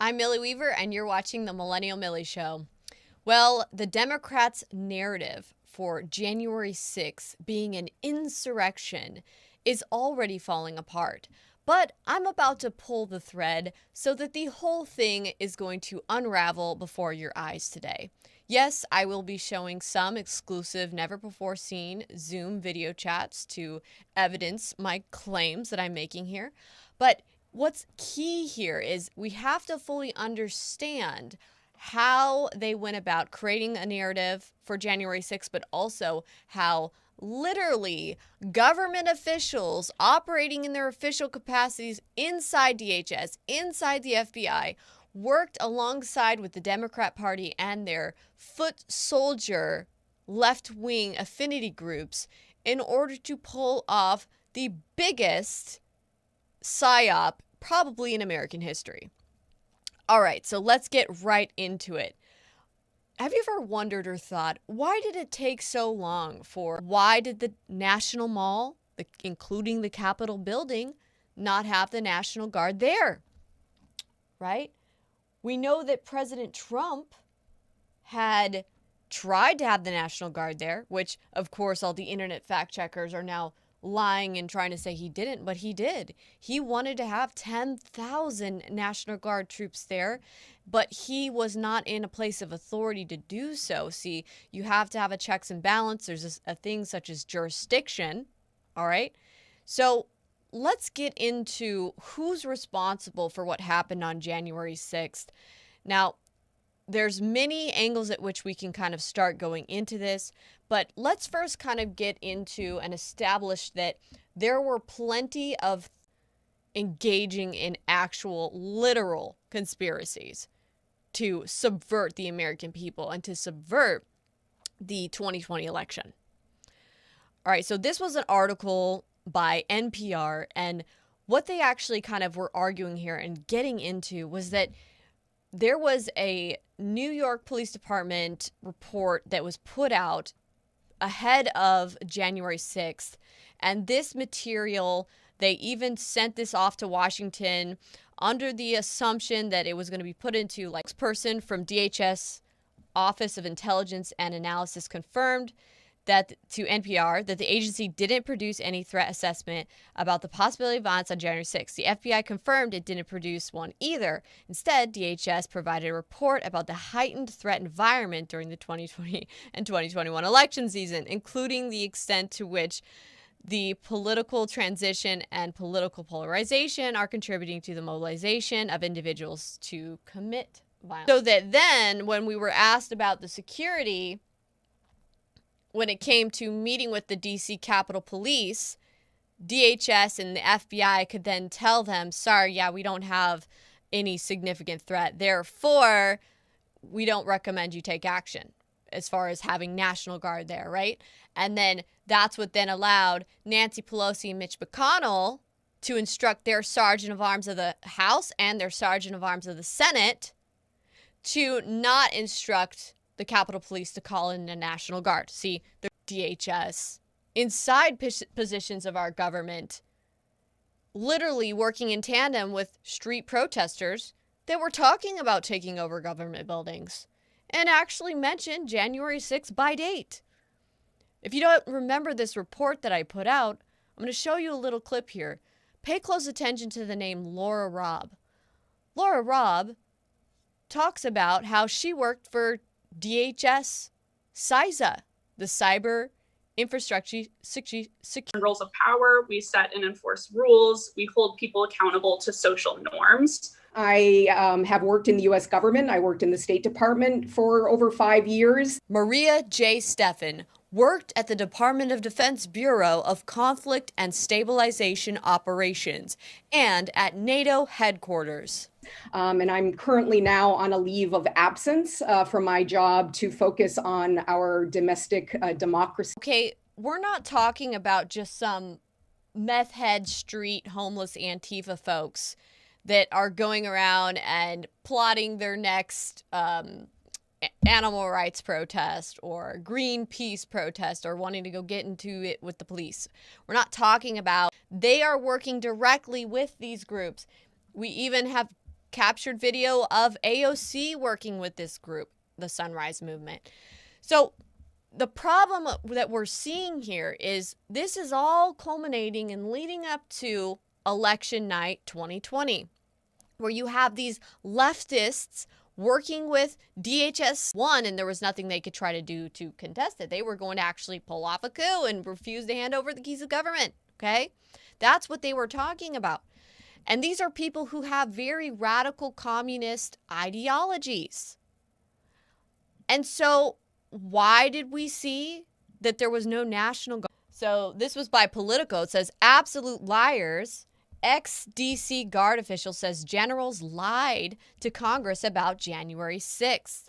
I'm Millie Weaver, and you're watching the Millennial Millie Show. Well, the Democrats' narrative for January 6th being an insurrection is already falling apart. But I'm about to pull the thread so that the whole thing is going to unravel before your eyes today. Yes, I will be showing some exclusive, never-before-seen Zoom video chats to evidence my claims that I'm making here. But what's key here is we have to fully understand how they went about creating a narrative for January 6th, but also how literally government officials operating in their official capacities inside DHS, inside the FBI, worked alongside with the Democrat Party and their foot soldier left-wing affinity groups in order to pull off the biggest psyop probably in American history. All right, so let's get right into it. Have you ever wondered or thought, why did it take so long why did the National Mall, including the Capitol building, not have the National Guard there? Right? We know that President Trump had tried to have the National Guard there, which, of course, all the internet fact checkers are now lying and trying to say he didn't, but he did. He wanted to have 10,000 National Guard troops there, but he was not in a place of authority to do so. See, you have to have a checks and balance. There's a thing such as jurisdiction, all right? So let's get into who's responsible for what happened on January 6th. Now, there's many angles at which we can kind of start going into this, but let's first kind of get into and establish that there were plenty of engaging in actual literal conspiracies to subvert the American people and to subvert the 2020 election. All right, so this was an article by NPR, and what they actually kind of were arguing here and getting into was that there was a New York Police Department report that was put out ahead of January 6th. And this material, they even sent this off to Washington under the assumption that it was going to be put into like person from DHS Office of Intelligence and Analysis confirmed that to NPR that the agency didn't produce any threat assessment about the possibility of violence on January 6th. The FBI confirmed it didn't produce one either. Instead, DHS provided a report about the heightened threat environment during the 2020 and 2021 election season, including the extent to which the political transition and political polarization are contributing to the mobilization of individuals to commit violence. So that then, when we were asked about the security, when it came to meeting with the DC Capitol Police, DHS and the FBI could then tell them, sorry, yeah, we don't have any significant threat. Therefore, we don't recommend you take action as far as having National Guard there, right? And then that's what then allowed Nancy Pelosi and Mitch McConnell to instruct their Sergeant of Arms of the House and their Sergeant of Arms of the Senate to not instruct the Capitol Police to call in the National Guard. See, the DHS inside positions of our government, literally working in tandem with street protesters that were talking about taking over government buildings and actually mentioned January 6th by date. If you don't remember this report that I put out, I'm going to show you a little clip here. Pay close attention to the name Laura Robb. Laura Robb talks about how she worked for DHS CISA, the Cyber Infrastructure Security. Roles of power, we set and enforce rules, we hold people accountable to social norms. I have worked in the U.S. government. I worked in the State Department for over 5 years. Maria J. Steffen worked at the Department of Defense Bureau of Conflict and Stabilization Operations and at NATO headquarters. And I'm currently now on a leave of absence from my job to focus on our domestic democracy. Okay, we're not talking about just some meth head street homeless Antifa folks that are going around and plotting their next animal rights protest or Greenpeace protest or wanting to go get into it with the police. We're not talking about, they are working directly with these groups. We even have captured video of AOC working with this group, the Sunrise Movement. So the problem that we're seeing here is this is all culminating and leading up to election night 2020, where you have these leftists working with DHS one, and there was nothing they could try to do to contest it. They were going to actually pull off a coup and refuse to hand over the keys of government. Okay? That's what they were talking about. And these are people who have very radical communist ideologies. And so why did we see that there was no national guard? So this was by Politico. It says, absolute liars. Ex-DC Guard official says generals lied to Congress about January 6th.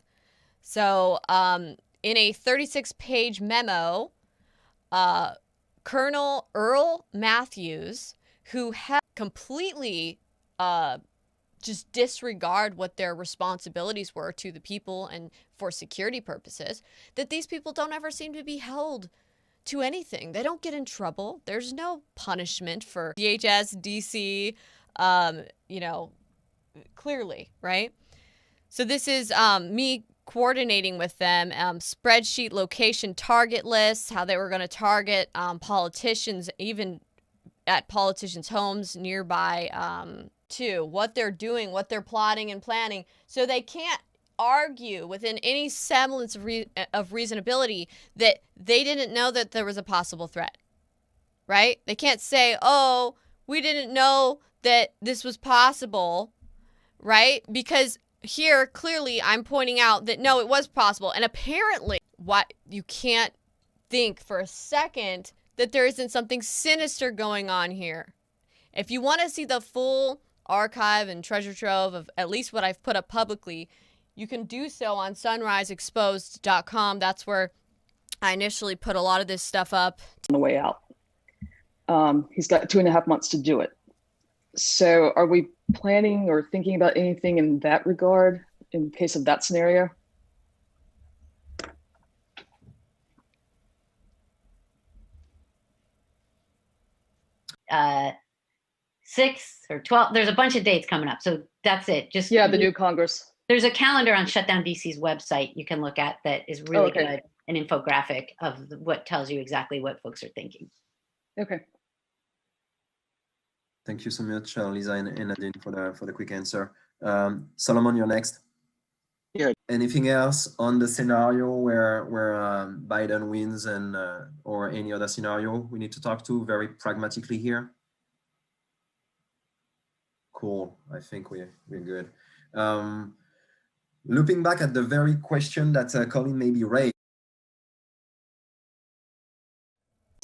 So in a 36-page memo, Colonel Earl Matthews, who had completely just disregard what their responsibilities were to the people and for security purposes, that these people don't ever seem to be held to anything. They don't get in trouble. There's no punishment for DHS, DC, clearly, right? So this is me coordinating with them, spreadsheet location target lists, how they were going to target politicians, even at politicians' homes nearby, too, what they're doing, what they're plotting and planning. So they can't argue within any semblance of reasonability that they didn't know that there was a possible threat, right? They can't say, oh, we didn't know that this was possible, right? Because here, clearly, I'm pointing out that, no, it was possible. And apparently, what you can't think for a second that there isn't something sinister going on here. If you want to see the full archive and treasure trove of at least what I've put up publicly, you can do so on sunriseexposed.com. That's where I initially put a lot of this stuff up. On the way out. He's got 2.5 months to do it. So are we planning or thinking about anything in that regard in case of that scenario? Uh, 6 or 12, there's a bunch of dates coming up. So that's it. Just the new Congress. There's a calendar on Shutdown DC's website you can look at that is really good, an infographic of what tells you exactly what folks are thinking. Okay. Thank you so much, Lisa and Nadine, for the quick answer. Solomon, you're next. Yeah. Anything else on the scenario where Biden wins and or any other scenario we need to talk to very pragmatically here? Cool. I think we're good. Looping back at the very question that Colin maybe raised.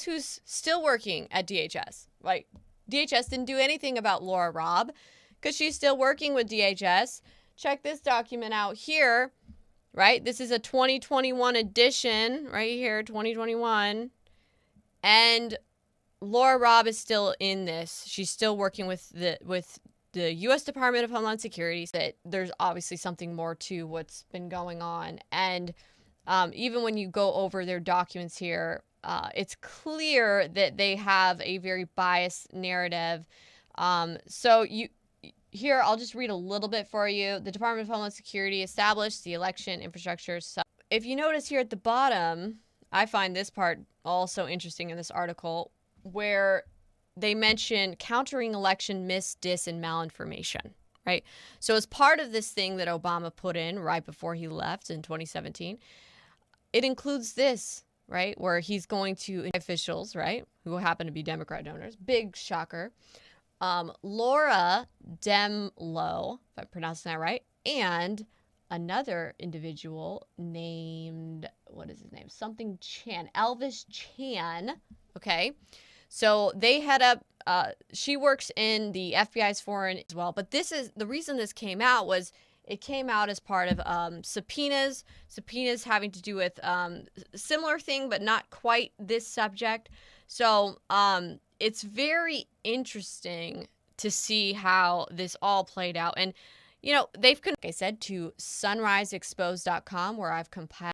Who's still working at DHS? Like, DHS didn't do anything about Laura Robb because she's still working with DHS. Check this document out here, right? This is a 2021 edition right here, 2021. And Laura Robb is still in this. She's still working with the U.S. Department of Homeland Security. That there's obviously something more to what's been going on. And even when you go over their documents here, it's clear that they have a very biased narrative. So here, I'll just read a little bit for you. The Department of Homeland Security established the election infrastructure. So if you notice here at the bottom, I find this part also interesting in this article, where they mention countering election mis, dis, and malinformation, right? So as part of this thing that Obama put in right before he left in 2017, it includes this, right, where he's going to officials, right, who happen to be Democrat donors. Big shocker. Laura Demlow, if I'm pronouncing that right, and another individual named, what is his name? Something Chan, Elvis Chan, okay? So they head up, she works in the FBI's foreign as well, but this is, the reason this came out was it came out as part of subpoenas having to do with similar thing, but not quite this subject. So it's very interesting to see how this all played out. And, you know, they've, like I said, to sunriseexposed.com, where I've compiled